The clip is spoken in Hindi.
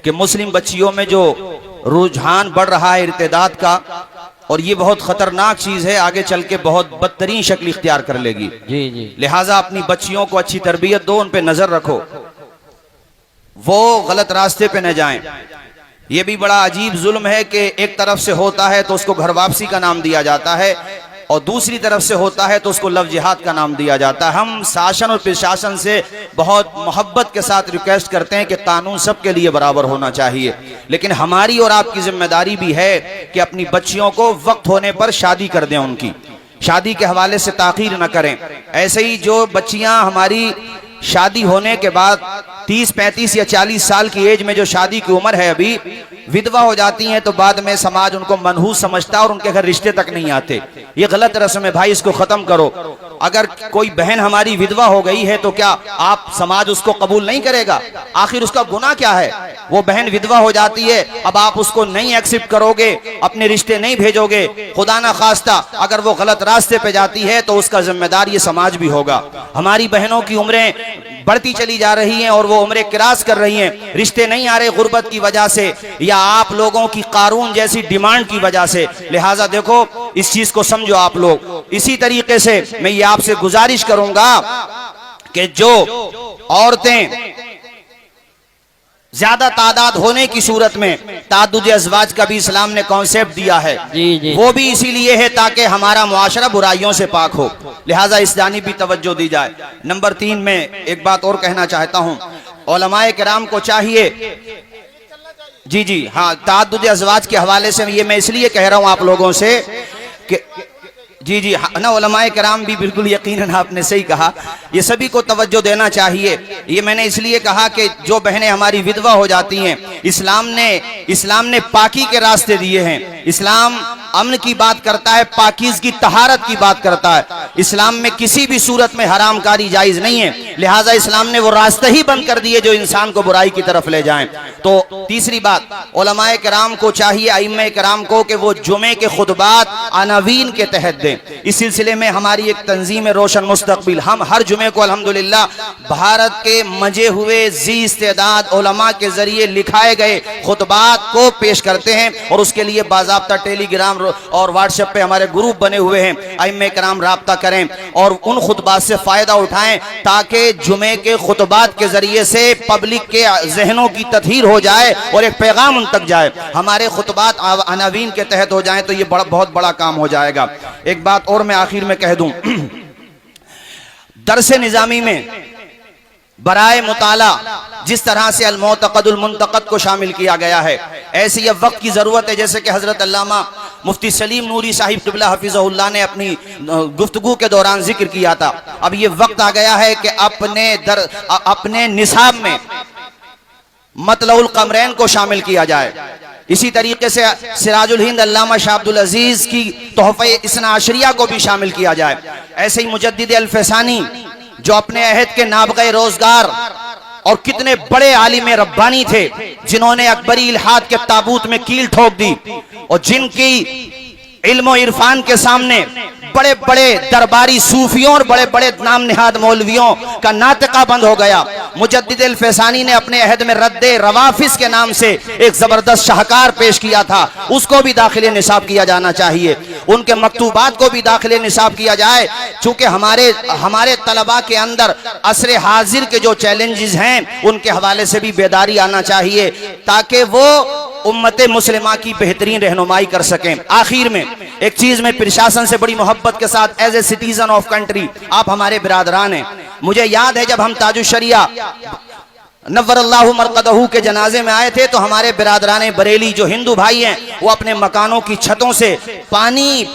कि मुस्लिम बच्चियों में जो रुझान बढ़ रहा है इर्तिदाद का, और ये बहुत खतरनाक चीज है, आगे चल के बहुत बदतरीन शक्ल इख्तियार कर लेगी। जी जी। लिहाजा अपनी बच्चियों को अच्छी तरबियत दो, उन पे नजर रखो, वो गलत रास्ते पे न जाएं। ये भी बड़ा अजीब जुल्म है कि एक तरफ से होता है तो उसको घर वापसी का नाम दिया जाता है, और दूसरी तरफ से होता है तो उसको लव जिहाद का नाम दिया जाता है। हम शासन और प्रशासन से बहुत मोहब्बत के साथ रिक्वेस्ट करते हैं कि कानून सबके लिए बराबर होना चाहिए, लेकिन हमारी और आपकी जिम्मेदारी भी है कि अपनी बच्चियों को वक्त होने पर शादी कर दें, उनकी शादी के हवाले से ताखीर न करें। ऐसे ही जो बच्चियां हमारी शादी होने के बाद 30, 35 या 40 साल की एज में जो शादी की उम्र है अभी विधवा हो जाती हैं, तो बाद में समाज उनको मनहूस समझता है और उनके घर रिश्ते तक नहीं आते। ये गलत रस्म है भाई, इसको खत्म करो। अगर कोई बहन हमारी विधवा हो गई है तो क्या आप समाज उसको कबूल नहीं करेगा? आखिर उसका गुनाह क्या है? वो बहन विधवा हो जाती है, अब आप उसको नहीं एक्सेप्ट करोगे, अपने रिश्ते नहीं भेजोगे, खुदा ना खास्ता अगर वो गलत रास्ते पे जाती है तो उसका जिम्मेदार ये समाज भी होगा। हमारी बहनों की उम्रें बढ़ती चली जा रही हैं और वो उम्रें क्रॉस कर रही हैं, रिश्ते नहीं आ रहे गुर्बत की वजह से या आप लोगों की कानून जैसी डिमांड की वजह से। लिहाजा देखो, इस चीज को समझो आप लोग। इसी तरीके से मैं ये आपसे गुजारिश करूंगा कि जो औरतें ज्यादा तादाद होने की सूरत में ताद्दुद अज़वाज का भी इस्लाम ने कॉन्सेप्ट दिया है, जी जी। वो भी इसीलिए है ताकि हमारा मुआशरा बुराइयों से पाक हो। लिहाजा इस जानिब भी तवज्जो दी जाए। नंबर 3 में एक बात और कहना चाहता हूं, उलमाए किराम को चाहिए, जी जी हाँ, ताद्दुद अज़वाज के हवाले से ये मैं इसलिए कह रहा हूं आप लोगों से कि जी जी हाँ ना, उलमाए किराम भी बिल्कुल यकीनन आपने सही कहा, ये सभी को तवज्जो देना चाहिए। ये मैंने इसलिए कहा कि जो बहनें हमारी विधवा हो जाती हैं, इस्लाम ने पाकी के रास्ते दिए हैं। इस्लाम अमन की बात करता है, पाकीज़ की तहारत की बात करता है। इस्लाम में किसी भी सूरत में हरामकारी जायज नहीं है, लिहाजा इस्लाम ने वो रास्ते ही बंद कर दिए जो इंसान को बुराई की तरफ ले जाएं। तो तीसरी बात, उलमाए किराम को चाहिए, अइम्मे किराम को, कि वो जुमे के खुतबात अनावीन के तहत दें। इस सिलसिले में हमारी एक तंजीम है रोशन मुस्तकबिल, हम हर जुमे को अल्हम्दुलिल्लाह भारत के मजे हुए जी इस्तेदाद उलमा के जरिए लिखाए गए खुतबात को पेश करते हैं, और उसके लिए बाज़ाब्ता टेलीग्राम और व्हाट्सएप पे हमारे ग्रुप बने हुए हैं। अइम्मे किराम राब्ता करें और उन खुतबात से फायदा उठाएं ताकि जुमे के खुतबात के जरिए से पब्लिक के जहनों की तत्हीर हो जाए और एक पैगाम उन तक जाए। हमारे खुतबात अनावीन के तहत हो जाएं तो ये बहुत बड़ा काम हो जाएगा। एक बात और मैं आखिर में कह दूं, दरसे निजामी में बराए मुताला जिस तरह से अल-मुअतक़दुल मुंतक़द को शामिल किया गया है, ऐसे ये वक्त की जरूरत है। जैसे कि हजरत अल्लामा मुफ्ती सलीम नूरी साहिब क़िबला हफिज़हुल्लाह ने अपनी गुफ्तगू के दौरान जिक्र किया था, अब ये वक्त आ गया है कि अपने निसाब में मतलउल क़मरैन को शामिल किया जाए। इसी तरीके से सिराजुल हिंद अल्लामा शाह अब्दुल अजीज की तोहफ़े इस्ना अशरिया को भी शामिल किया जाए। ऐसे ही मुजद्दिद अल-फ़सानी जो अपने अहद के नाबग़े रोजगार और कितने बड़े आलिम रब्बानी थे, जिन्होंने अकबरी इल्हाद के ताबूत में कील ठोक दी और जिनकी इल्म और इरफान के सामने बड़े बड़े दरबारी सूफियों और बड़े बड़े नाम निहाद मौलवियों का नातिका बंद हो गया। मुजद्दिद अल-फ़सानी ने अपने अहद में रद्दे रवाफिस के नाम से एक जबरदस्त शाहकार पेश किया था, उसको भी दाखिले निसाब किया जाना चाहिए। उनके मकतूबात को भी दाखिले निसाब किया जाए, चूंकि हमारे तलबा के अंदर असरे हाजिर के जो चैलेंजेस हैं उनके हवाले से भी बेदारी आना चाहिए ताकि वो उम्मत मुस्लिमा की बेहतरीन रहनुमाई कर सकें। आखिर में एक चीज में प्रशासन से बड़ी मोहब्बत के साथ, as a citizen of country, आप हमारे बिरादरान हैं। मुझे याद है जब हम ताजुश्शरिया नव्वरल्लाहु मरक़दहू के जनाजे में आए थे तो हमारे बिरादरान बरेली जो हिंदू भाई हैं वो अपने मकानों की छतों से पानी